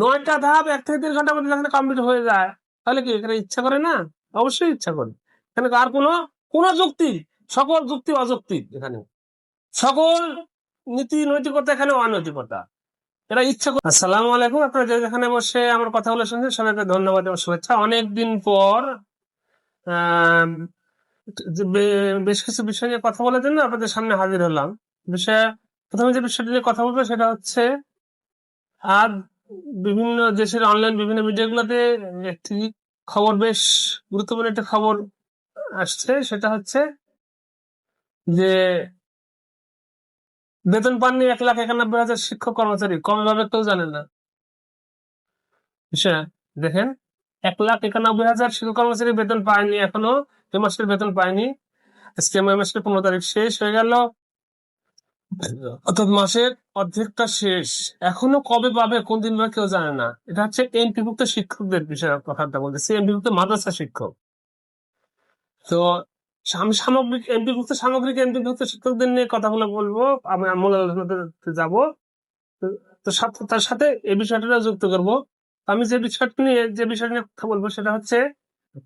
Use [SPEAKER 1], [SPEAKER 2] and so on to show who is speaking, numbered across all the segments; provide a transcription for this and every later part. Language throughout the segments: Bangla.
[SPEAKER 1] 9টা ধাপ 1 থেকে 3 ঘন্টার মধ্যে যেখানে কমপ্লিট হয়ে যায়, তাহলে কি এখানে ইচ্ছা করে না? অবশ্যই ইচ্ছা করে। এখানে আর কোনো যুক্তি, সকল যুক্তি অযৌক্তিক এখানে। সকল নীতি নৈতিকতা এখানে অনৈতিকতা। এরা ইচ্ছা করে। আসসালামু আলাইকুম। আপনারা যে যেখানে বসে আমার কথাগুলো শুনছেন সবাইকে ধন্যবাদ এবং শুভেচ্ছা। অনেকদিন পর আহ বেশ কিছু বিষয় নিয়ে কথা বলার জন্য আপনাদের সামনে হাজির হলাম। বিষয় প্রথমে যে বিষয়টি নিয়ে কথা বলবো সেটা হচ্ছে, আর বিভিন্ন দেশের অনলাইন বিভিন্ন মিডিয়াগুলোতে একটি খবর, বেশ গুরুত্বপূর্ণ একটা খবর আসছে। সেটা হচ্ছে যে বেতন পাননি 1,91,000 শিক্ষক কর্মচারী। কবে পাবে কেউ জানে না। বিষয় দেখেন, 1,91,000 শিক্ষক কর্মচারী বেতন পায়নি এখনো। এই মাসের বেতন পায়নি। আজকে মাসের 15 তারিখ শেষ হয়ে গেল, অর্থাৎ মাসের অর্ধেকটা শেষ। এখনো কবে পাবে, কোন দিন পাবে কেউ জানে না। এটা হচ্ছে এমপিভুক্ত শিক্ষকদের বিষয়ে কথাটা বলতেছি, এমপিভুক্ত মাদ্রাসা শিক্ষক। তো আমি সামগ্রিক এমপিভুক্ত শিক্ষকদের নিয়ে কথাগুলো বলবো, আমি মূল আলোচনাতে যাবো। তো তার সাথে এই বিষয়টা যুক্ত করব। আমি যে বিষয়টা নিয়ে কথা বলবো সেটা হচ্ছে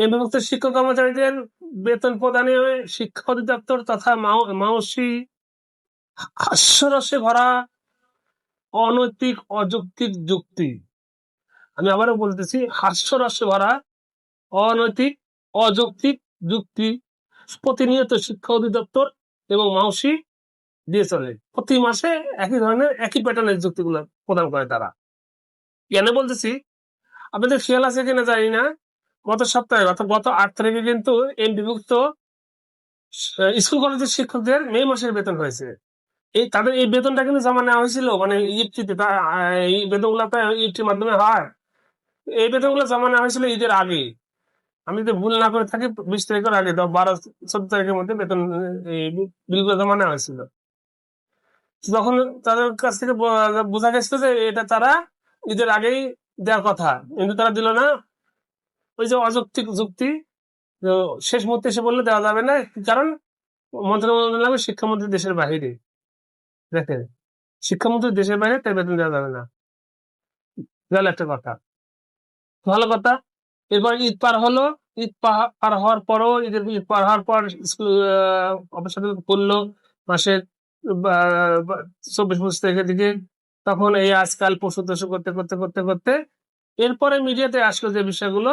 [SPEAKER 1] এমপিভুক্ত শিক্ষক কর্মচারীদের বেতন প্রদানে শিক্ষা অধিদপ্তর তথা মাওসি হাস্যরসে ভরা অনৈতিক অযৌক্তিক যুক্তি। আমি আবারও বলতেছি, হাস্যরসে ভরা অনৈতিক অযৌক্তিক যুক্তি প্রতিনিয়ত শিক্ষা অধিদপ্তর এবং মাওসি দিয়ে চলে। প্রতি মাসে একই ধরনের একই প্যাটার্নের যুক্তিগুলো প্রদান করে তারা। কেন বলতেছি, আপনাদের খেয়াল আছে কিনা জানি না, গত সপ্তাহে গত 8 তারিখে কিন্তু এমপিভুক্ত স্কুল কলেজের শিক্ষকদের মে মাসের বেতন হয়েছে। তাদের এই বেতনটা কিন্তু জমা নেওয়া হয়েছিল, মানে ইফতিতে। এই বেতনগুলো তো ইফতির মাধ্যমে হয়। এই বেতনগুলো জমা নেওয়া হয়েছিল ঈদের আগে। আমি যদি ভুল না করে থাকি 20 তারিখের আগে, 12-14 তারিখের মধ্যে বেতন এই বিলগুলো জমা নেওয়া হয়েছিল। তখন তাদের কাছ থেকে বোঝা গেছিল যে এটা তারা ঈদের আগেই দেওয়ার কথা, কিন্তু তারা দিল না। ওই যে অযৌক্তিক যুক্তি, শেষ মুহূর্তে এসে বললে দেওয়া যাবে না। কারণ মন্ত্রণালয় শিক্ষামন্ত্রী দেশের বাহিরে। দেখেন, শিক্ষামন্ত্রী দেশের বাইরে, তাই বেতন দেওয়া যাবে না। গেল একটা কথা, ভালো কথা। এরপর ঈদ পার হলো। পার হওয়ার পরও ঈদ পার হওয়ার পর স্কুল অফিস করলো মাসের 24-25 তারিখের দিকে। তখন এই আজকাল পশু তসু করতে করতে করতে করতে এরপরে মিডিয়াতে আসলো যে বিষয়গুলো,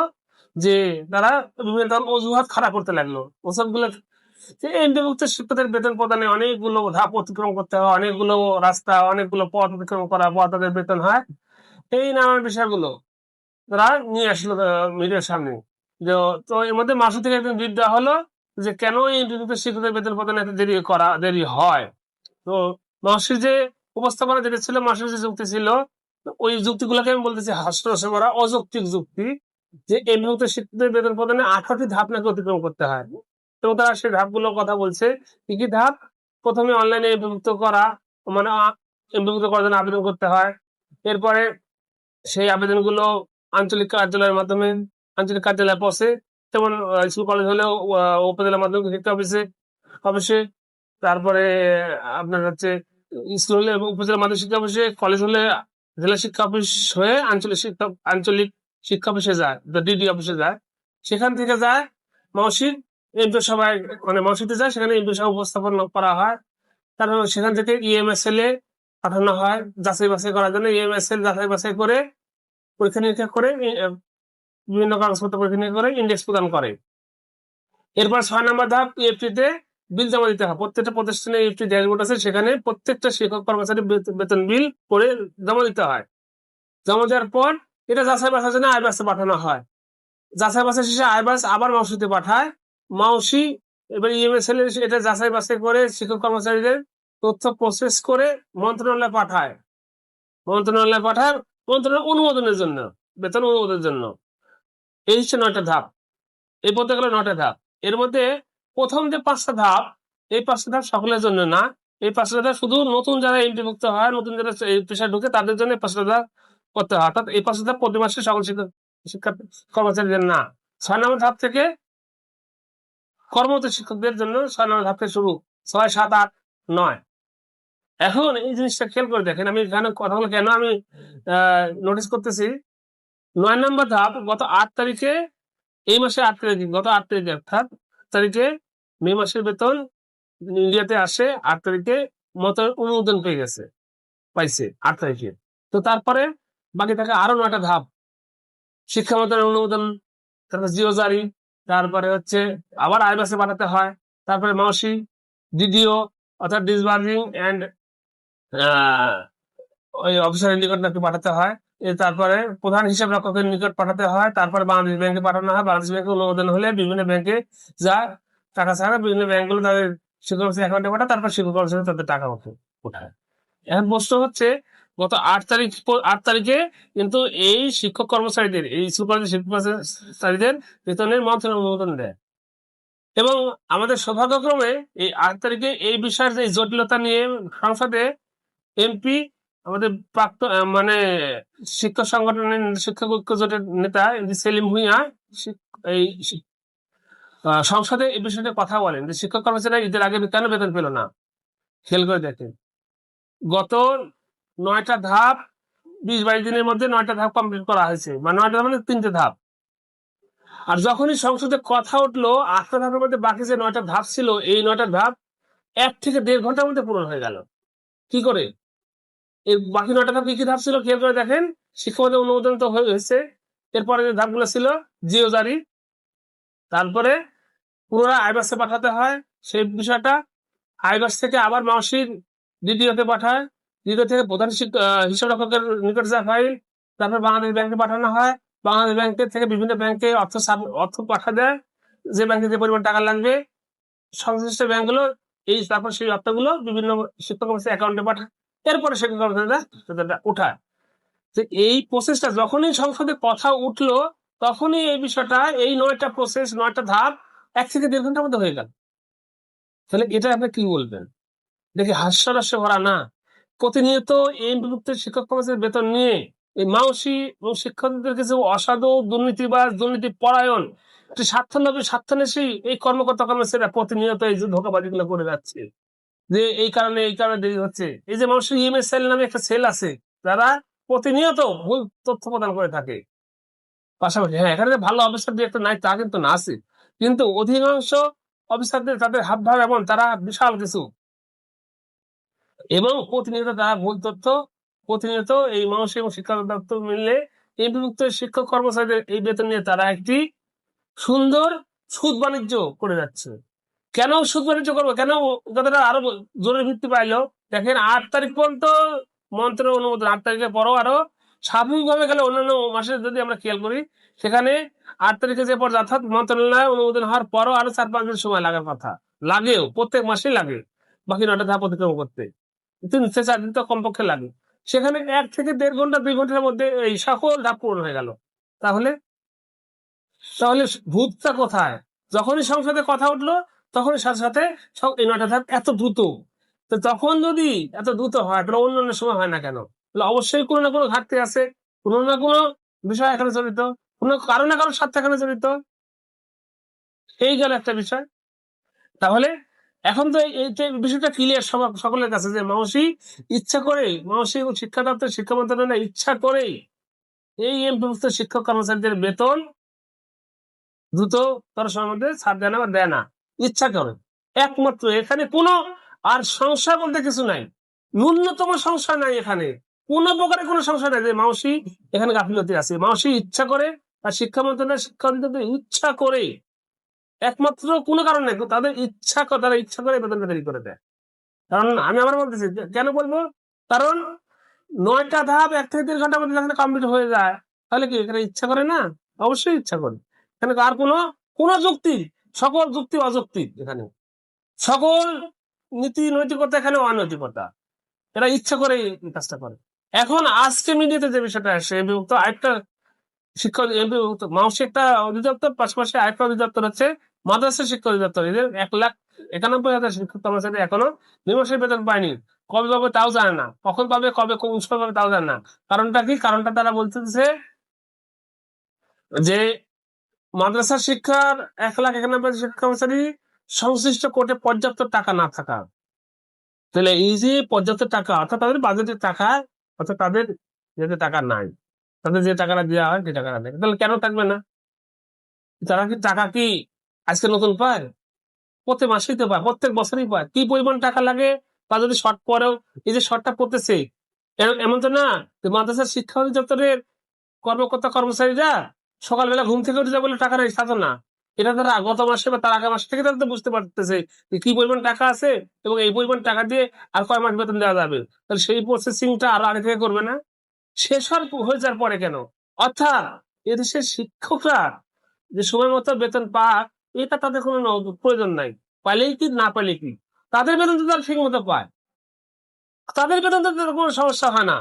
[SPEAKER 1] যে তারা বিভিন্ন ধরনের অজুহাত খাড়া করতে লাগলো। ওসবগুলো যে এমপিভুক্ত শিক্ষকদের বেতন প্রদানে অনেকগুলো ধাপ অতিক্রম করতে হয়, অনেকগুলো রাস্তা, অনেকগুলো পথ অতিক্রম করার পর তাদের বেতন হয়। এই নানান বিষয়গুলো তারা নিয়ে আসলো মিডিয়ার সামনে। যে তো এর মধ্যে মাসুদ থেকে একদিন বিট দেওয়া হলো যে কেন এই এমপিভুক্ত শিক্ষকদের বেতন প্রদানে এত দেরি হয়। তো মাসির যে উপস্থাপনা যেটা ছিল, মাসির যে যুক্তি ছিল, ওই যুক্তিগুলোকে আমি বলতেছি হাস্যরসে ভরা অযৌক্তিক যুক্তি। যে এমপিভুক্ত শিক্ষকদের বেতন প্রদানে 18টি ধাপ নাকি অতিক্রম করতে হয়, এবং তারা সেই ধাপগুলোর কথা বলছে। কি কি ধাপ? প্রথমে অনলাইনে এমপিভুক্ত করা, মানে এমপিভুক্ত করার জন্য আবেদন করতে হয়। এরপরে সেই আবেদনগুলো আঞ্চলিক কার্যালয়ের মাধ্যমে আঞ্চলিক কার্যালয়ে পৌঁছে, যেমন স্কুল কলেজ হলেও উপজেলা মাধ্যমিক শিক্ষা অফিসে। তারপরে আপনার হচ্ছে স্কুল হলে উপজেলা মাধ্যমিক শিক্ষা অফিসে, কলেজ হলে জেলা শিক্ষা অফিস হয়ে আঞ্চলিক শিক্ষা অফিসে যায়, ডিডি অফিসে যায়। সেখান থেকে যায় মাওসির এমপি সভায়, মানে মাওসিতে যায়, সেখানে এমপি সভা উপস্থাপন করা হয়। তারপর সেখান থেকে ইএমএসএল এ পাঠানো হয় যাচাই বাছাই করার জন্য। ইএমএসএল যাচাই বাছাই করে, পরীক্ষা নিরীক্ষা করে, বিভিন্ন কাগজপত্র পরীক্ষা নিরীক্ষা করে ইন্ডেক্স প্রদান করে। এরপর 6 নম্বর ধাপ ইএফটিতে বিল জমা দিতে হয়। প্রত্যেকটা প্রতিষ্ঠানে ইএফটি ড্যাশবোর্ড আছে, সেখানে প্রত্যেকটা শিক্ষক কর্মচারী বেতন বিল করে জমা দিতে হয়। জমা দেওয়ার পর এটা যাচাই বাছাইয়ের জন্য আইবাসে পাঠানো হয়। যাচাই বাছাই শেষে আইবাস আবার মাউসিতে পাঠায়। মাউসি এবার ইএমএসএল এটা যাচাই বাছাই করে শিক্ষক কর্মচারীদের তথ্য প্রসেস করে মন্ত্রণালয়ে পাঠায়। মন্ত্রণালয় অনুমোদনের জন্য, বেতন অনুমোদনের জন্য। এই হচ্ছে 9টা ধাপ। এই বলতে গেলে 9টা ধাপ। এর মধ্যে প্রথম যে 5টা ধাপ, এই 5টা ধাপ সকলের জন্য না। এই 5টা ধাপ শুধু নতুন যারা এন্ট্রিভুক্ত হয়, নতুন যারা এই পেশায় ঢুকে তাদের জন্য 5টা ধাপ করতে হয়। অর্থাৎ এই 5টা ধাপ প্রতি মাসে সকল শিক্ষা কর্মচারীদের না। 6 নম্বর ধাপ থেকে কর্মরত শিক্ষকদের জন্য 6 নম্বর ধাপ থেকে শুরু। 6, 7, 8, 9 এখন এই জিনিসটা খেয়াল করে দেখেন, আমি এখানে কথাগুলো কেন আমি নোটিস করতেছি। 9 নম্বর ধাপ গত 8 তারিখে, এই মাসে 8 তারিখে, গত 8 তারিখে অর্থাৎ তারিখে মে মাসের বেতন ইন্ডিয়াতে আসে 8 তারিখে, মত অনুমোদন পেয়ে গেছে, পাইছে 8 তারিখে। তো তারপরে বাকি থাকে আরো 9টা ধাপ, শিক্ষা মন্ত্রণালয়ের অনুমোদন, তারপর জিও জারি, তারপরে হচ্ছে আবার আইবাসে পাঠাতে হয়, তারপরে মাওসি, ডিডিও অর্থাৎ ডিসবার্জিং এন্ড ওই অফিসারের নিকট নাকি পাঠাতে হয়। তারপরে প্রধান হিসাব রক্ষকের নিকট পাঠাতে হয়, তারপরে বাংলাদেশ ব্যাংকে পাঠানো হয়, বাংলাদেশ ব্যাংকে অনুমোদন হলে বিভিন্ন ব্যাংকে যা টাকা ছাড়া বিভিন্ন ব্যাংকগুলো তাদের শিক্ষক অ্যাকাউন্টে পাঠায়, তারপর শিক্ষক তাদের টাকা উঠায়। এখন প্রশ্ন হচ্ছে গত 8 তারিখে কিন্তু এই শিক্ষক কর্মচারীদের, এই সুপারভাইজার শিক্ষক কর্মচারীদের বেতনের মন্ত্রণালয় অনুমোদন দেয়। এবং আমাদের সৌভাগ্যক্রমে এই 8 তারিখে এই বিষয়ের যে জটিলতা নিয়ে সংসদে এমপি, আমাদের প্রাক্তন মানে শিক্ষক সংগঠনের শিক্ষক ঐক্য জোটের নেতা সেলিম ভুঁইয়া এই সংসদে এই বিষয়টা কথা বলেন যে শিক্ষক কর্মচারীরা ঈদের আগে কেন বেতন পেল না। খেয়াল করে দেখেন, গত 9টা ধাপ 20-22 দিনের মধ্যে 9টা ধাপ কমপ্লিট করা হয়েছে, মানে 9টা মানে 3টে ধাপ। আর যখনই সংসদে কথা উঠলো 8টা ধাপের মধ্যে বাকি যে 9টা ধাপ ছিল, এই 9টা ধাপ 1 থেকে 1.5 ঘন্টার মধ্যে পূরণ হয়ে গেল। কি করে? এই বাকি 9টা ধাপ কি কি ধাপ ছিল খেয়াল করে দেখেন। শিক্ষকদের অনুমোদন তো হয়েছে, এরপরে যে ধাপগুলো ছিল জিও জারি, তারপরে পুনরায় আইবাসে পাঠাতে হয় সেই বিষয়টা, আইবাস থেকে আবার মাওসির দ্বিতীয়তে পাঠায়, দ্বিতীয় থেকে প্রধান হিসাব রক্ষকের নিকট যা ফাইল, তারপর বাংলাদেশ ব্যাংকে পাঠানো হয়, বাংলাদেশ ব্যাংকের থেকে বিভিন্ন ব্যাংকে অর্থ পাঠা দেয়, যে ব্যাংকে যে পরিমাণ টাকা লাগবে সংশ্লিষ্ট ব্যাংকগুলো এই তারপর সেই অর্থগুলো বিভিন্ন শিক্ষক অ্যাকাউন্টে পাঠায়, এরপরে শিক্ষক কর্মচারীরা উঠায়। তো এই প্রসেসটা যখনই সংসদে কথা উঠলো তখনই এই বিষয়টা, এই 9টা প্রসেস, 9টা ধাপ 1 থেকে 1.5 ঘন্টার মধ্যে হয়ে গেল। তাহলে এটা আপনি কি বলবেন? দেখি হাস্যরস্য ভরা না? প্রতিনিয়ত এই বিভক্ত শিক্ষক কর্মচারীর বেতন নিয়ে এই মাওসি এবং শিক্ষকদের কিছু অসাধু, দুর্নীতিবাজ, দুর্নীতি পরায়ণ, একটি স্বার্থলোভী, স্বার্থন্বেষী এই কর্মকর্তা কর্মচারীরা প্রতিনিয়ত এই যে ধোঁকাবাজি গুলো করে যাচ্ছে, যে এই কারণে দেরি হচ্ছে। এই যে মানুষের ইএমএস সেল নামে একটা সেল আছে, যারা প্রতিনিয়ত ভুল তথ্য প্রদান করে থাকে। পাশাপাশি হ্যাঁ, এখানে যে ভালো অফিসার দিয়ে একটা নাই তা কিন্তু না আছে, কিন্তু অধিকাংশ অফিসারদের তাদের হাব ভাব এমন, তারা বিশাল কিছু, এবং প্রতিনিয়ত তারা ভুল তথ্য প্রতিনিয়ত এই মানুষ এবং শিক্ষা দপ্তর মিললে এই বিভক্ত শিক্ষক কর্মচারীদের এই বেতন নিয়ে তারা একটি সুন্দর সুদ বাণিজ্য করে যাচ্ছে। কেন সুদ বাণিজ্য করবো, কেন কথাটা আরো জোরের ভিত্তি পাইলো দেখেন। 8 তারিখ পর্যন্ত মন্ত্রণালয় অনুমোদন, 8 তারিখের পরও আরো স্বাভাবিকভাবে গেলে অন্যান্য মাসে যদি আমরা খেয়াল করি, সেখানে 8 তারিখে যে পর্যায়ে অর্থাৎ মন্ত্রণালয় অনুমোদন হওয়ার পরও আরো 4-5 দিন সময় লাগার কথা, লাগেও, প্রত্যেক মাসেই লাগে বাকি 9টা ধাপ অতিক্রম করতে 3-4 দিন তো কমপক্ষে লাগে। সেখানে 1 থেকে 1.5 ঘন্টা 2 ঘন্টার মধ্যে এই সকল ধাপ পূরণ হয়ে গেল। তাহলে তাহলে ভূতটা কোথায়? যখনই সংসদে কথা উঠলো তখনই সাথে সাথে এই 9টা ধাপ এত দ্রুত। তো তখন যদি এত দ্রুত হয় তাহলে অন্যান্য সময় হয় না কেন? তাহলে অবশ্যই কোনো না কোনো ঘাটতি আছে, কোনো না কোনো বিষয় এখানে জড়িত, কোনো কারো না কারো স্বার্থ এখানে জড়িত। এই গেল একটা বিষয়। তাহলে এখন তো এই বিষয়টা ক্লিয়ার সকলের কাছে যে মাওসি ইচ্ছা করে, মাওসি এবং শিক্ষা দপ্তর, শিক্ষা মন্ত্রণালয় ইচ্ছা করেই এই এমপিভুক্ত শিক্ষক কর্মচারীদের বেতন দ্রুততর সময়ের মধ্যে ছাড় দেয় না বা দেয় না, ইচ্ছা করে একমাত্র। এখানে কোনো আর সংশয় বলতে কিছু নাই, ন্যূনতম সংশয় নাই, এখানে কোনো প্রকারের কোনো সংশয় নাই যে মাওসি এখানে গাফিলতি আছে। মাওসি ইচ্ছা করে আর শিক্ষা মন্ত্রণালয়, শিক্ষা অধিদপ্তর ইচ্ছা করে, একমাত্র কোনো কারণ নেই, তাদের ইচ্ছা করে, তারা ইচ্ছা করে বেতনটা দেরি করে দেয়। কারণ আমি আবার বলতেছি কেন বলবো, কারণ 9টা ধাপ 1 থেকে 1.5 ঘন্টার মধ্যে যখন কমপ্লিট হয়ে যায়, তাহলে কি এখানে ইচ্ছা করে না? অবশ্যই ইচ্ছা করে। এখানে আর কোনো যুক্তি, সকল যুক্তি অযৌক্তিক, এখানে সকল নীতি নৈতিকতা এখানে অনৈতিকতা, এরা ইচ্ছা করে এই কাজটা করে। এখন আজকে মিডিয়াতে যে বিষয়টা আসে, বিভক্ত আরেকটা শিক্ষা মাউসি একটা অধিদপ্তর, পাশাপাশি আরেকটা অধিদপ্তর হচ্ছে মাদ্রাসা শিক্ষা অধিদপ্তর। এদের 1,91,000 শিক্ষক কর্মচারী এখনো 2 মাসের বেতন পায়নি। কবে পাবে তাও জানে না, কখন পাবে, কবে কোন সময় পাবে তাও জানে না। কারণটা কি? কারণটা তারা বলতেছে যে মাদ্রাসা শিক্ষার 1,91,000 শিক্ষক কর্মচারী সংশ্লিষ্ট কোর্টে পর্যাপ্ত টাকা না থাকা। তাহলে এই যে পর্যাপ্ত টাকা, অর্থাৎ তাদের বাজেটের টাকা, অর্থাৎ তাদের যাতে টাকা নাই, তাদের যে টাকাটা দেওয়া হয় সেই টাকাটা নেই, তাহলে কেন থাকবে না? তারা কি টাকা কি আজকে নতুন পায়? প্রতি মাসেই তো পায়, প্রত্যেক বছরই পায়। কি পরিমাণ টাকা লাগে, বা যদি শর্ট পরেও, এই যে শর্টটা পড়তেছে, এমন তো না যে মাদ্রাসার শিক্ষা অধিদপ্তরের কর্মকর্তা কর্মচারীরা সকালবেলা ঘুম থেকে উঠে যাবে বলে টাকা নেই, তা তো না। এটা তারা গত মাসে বা তার আগের মাস থেকে তারা তো বুঝতে পারতেছে যে কি পরিমাণ টাকা আছে, এবং এই পরিমাণ টাকা দিয়ে আর কয় মাস বেতন দেওয়া যাবে। তাহলে সেই প্রসেসিংটা আরো আগে থেকে করবে না? শেষ হয়ে যাওয়ার পরে কেন? অর্থাৎ এদেশের শিক্ষকরা যে সময় মতো বেতন পাক, এটা তাদের কোনো প্রয়োজন নাই। পাইলেই কি, না পাইলে কি, তাদের বেতন তো তারা ঠিক মতো পায়, তাদের বেতন তো তাদের কোনো সমস্যা হয় না।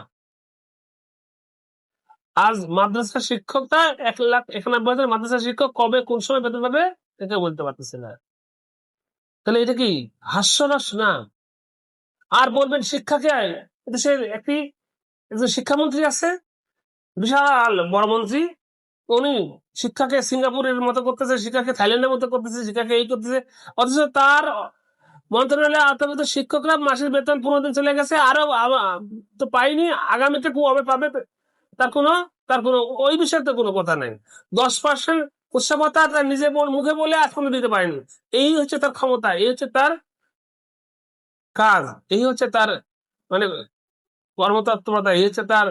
[SPEAKER 1] আজ মাদ্রাসা শিক্ষকটা 1,91,000 মাদ্রাসা শিক্ষক কবে কোন সময় বেতন পাবে এটা বলতে পারতেছে না। তাহলে এটা কি হাস্যরস না? আর বলবেন শিক্ষাকে, দেশের একজন শিক্ষামন্ত্রী আছে, বিশাল বড় মন্ত্রী, উনি শিক্ষাকে সিঙ্গাপুরের মতো করতেছে, শিক্ষাকে থাইল্যান্ডের মতো করতেছে, শিক্ষাকে এই করতেছে, অথচ তার মন্ত্রণালয়ে আওতাভুক্ত শিক্ষকরা মাসের বেতন 15 দিন চলে গেছে, আরো তো পাইনি, আগামীতে কবে পাবে তার কোনো তার কোনো ওই বিষয়ে তো কোনো কথা নাই। 10% উৎসাহতা তার নিজে মুখে বলে এখনো দিতে পারেনি। এই হচ্ছে তার ক্ষমতা, এই হচ্ছে তার কাজ, এই হচ্ছে তার মানে কর্মতৎপরতা, এই হচ্ছে তার,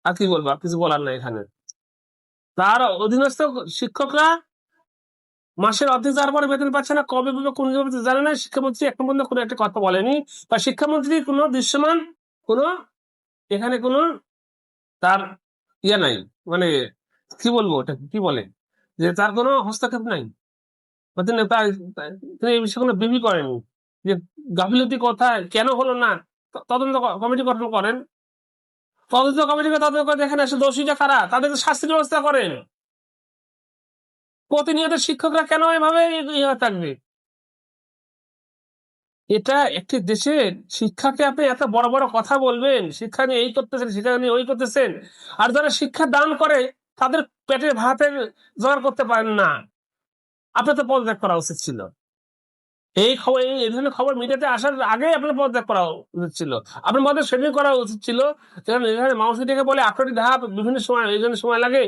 [SPEAKER 1] আর কি বলবো, আর কিছু বলার নাই এখানে। তার অধীনস্থ শিক্ষকরা মাসের অর্ধেক যাওয়ার পরে বেতন পাচ্ছে না, কবে পাবে কোন জানে না। শিক্ষামন্ত্রী এখন পর্যন্ত কোনো একটা কথা বলেনি, বা শিক্ষামন্ত্রী কোনো দৃশ্যমান কোনো এখানে কোনো তার ইয়ে নাই, মানে কি বলবো, ওটা কি বলে, যে তার কোনো হস্তক্ষেপ নাই, বা তিনি এই বিষয়ে কোনো বিবি করেনি যে গাফিলতি কোথায় কেন হলো না। তদন্ত কমিটি গঠন করেন, তদন্ত কমিটিকে তদন্ত করে দেখেন আসলে দোষীটা কারা, তাদেরকে শাস্তির ব্যবস্থা করেন। প্রতিনিয়ত শিক্ষকরা কেন এভাবে ইয়ে থাকবে? এটা একটি দেশের শিক্ষাকে আপনি এত বড় বড় কথা বলবেন, শিক্ষা নিয়ে এই করতেছেন, শিক্ষা নিয়ে ওই করতেছেন, আর যারা শিক্ষা দান করে তাদের পেটের ভাতের জোগাড় করতে পারেন না, আপনার তো পদত্যাগ করা উচিত ছিল। এই খবর, এই ধরনের খবর মিডিয়াতে আসার আগে আপনার পদত্যাগ করা উচিত ছিল। আপনার মধ্যে সেদিন করা উচিত ছিল, যেখানে এখানে মানুষটিকে বলে 8টি ধাপ, বিভিন্ন সময় এই জন্য সময় লাগে,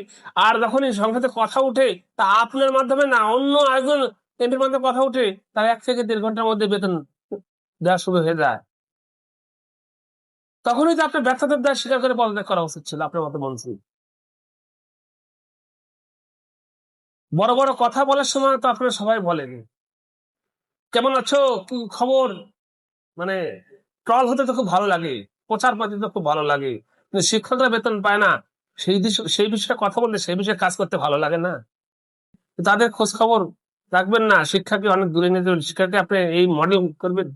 [SPEAKER 1] আর যখনই সংসদে কথা উঠে তা আপনার মাধ্যমে না, অন্য একজন এমপির মাধ্যমে কথা উঠে, তার 1 থেকে 1.5 ঘন্টার মধ্যে বেতন দেওয়া শুরু হয়ে যায়। তখনই তো আপনার ব্যর্থতার দায় স্বীকার করে পদত্যাগ করা উচিত ছিল আপনার মতো মন্ত্রী। বড় বড় কথা বলার সময় তো আপনারা সবাই বলেন কেমন আছো, কি খবর, মানে ট্রল হতে তো খুব ভালো লাগে, প্রচার পাতি তো খুব ভালো লাগে, কিন্তু শিক্ষকরা বেতন পায় না, সেই বিষয়ে কথা বলতে, সেই বিষয়ে কাজ করতে ভালো লাগে না? তাদের খোঁজ খবর রাখবেন না? শিক্ষাকে অনেক দূরে নিয়ে যাবেন, শিক্ষাকে আপনি এই মডেল করবেন,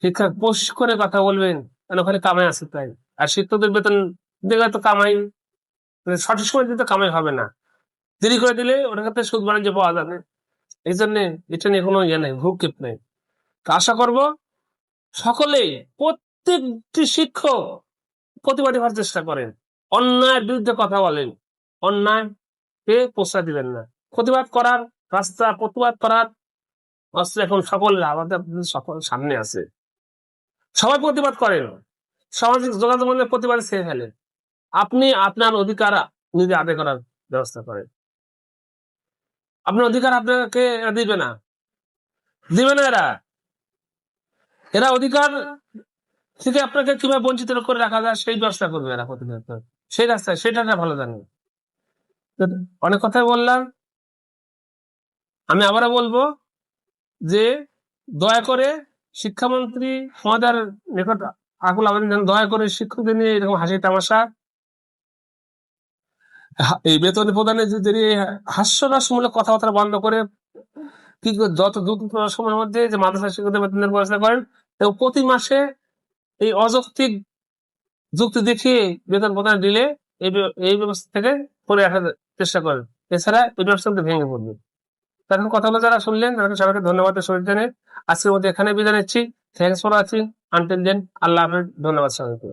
[SPEAKER 1] শিক্ষা পোস্ট করে কথা বলবেন, কারণ ওখানে কামাই আছে তাই। আর শিক্ষকদের বেতন দেখলে তো কামাই, মানে সঠিক সময় দিতে কামাই হবে না, দেরি করে দিলে ওটার কাছে সুদ বাণিজ্য পাওয়া যাবে। এই জন্য এটা নিয়ে কোনো ইয়ে নেই, ভ্রুক্ষেপ নেই। তো আশা করব সকলেই, প্রত্যেকটি শিক্ষক প্রতিবাদী হওয়ার চেষ্টা করেন, অন্যায়ের বিরুদ্ধে কথা বলেন, অন্যায়কে প্রশ্রয় দিবেন না। প্রতিবাদ করার রাস্তা, প্রতিবাদ করার অস্ত্র এখন সকল আমাদের সকল সামনে আছে। সবাই প্রতিবাদ করেন, সামাজিক যোগাযোগ মাধ্যমে প্রতিবাদ ছেড়ে ফেলেন, আপনি আপনার অধিকার নিজে আদায় করার ব্যবস্থা করেন। আপনার অধিকার আপনাকে এরা দিবে না, দিবে না এরা। এরা অধিকার থেকে আপনাকে কিভাবে বঞ্চিত করে রাখা যায় সেই ব্যবস্থা করবে এরা প্রতিনিয়ত, সেই রাস্তায়, সেটা ভালো জানে। অনেক কথাই বললাম, আমি আবারও বলবো যে দয়া করে শিক্ষামন্ত্রী মহোদয়ের নিকট আকুল আবেদন জানান, দয়া করে শিক্ষকদের নিয়ে এরকম হাসি তামাশা, এই বেতন প্রদানের যে হাস্যরসমূলক কথাবার্তা বন্ধ করে কি যত দ্রুত সময়ের মধ্যে যে মাদ্রাসা শিক্ষকদের বেতনের ব্যবস্থা করেন, এবং প্রতি মাসে এই অযৌক্তিক যুক্তি দেখিয়ে বেতন প্রদান দিলে এই ব্যবস্থা থেকে পরে আসার চেষ্টা করেন, এছাড়া এই ব্যবস্থা ভেঙে পড়বে। এখন কথাগুলো যারা শুনলেন তাদেরকে সবাইকে ধন্যবাদ শরীর জানিয়ে আজকের মধ্যে এখানে বিদায় নিচ্ছি। Thanks for watching, until then, আল্লাহ হাফেজ, ধন্যবাদ সবাইকে।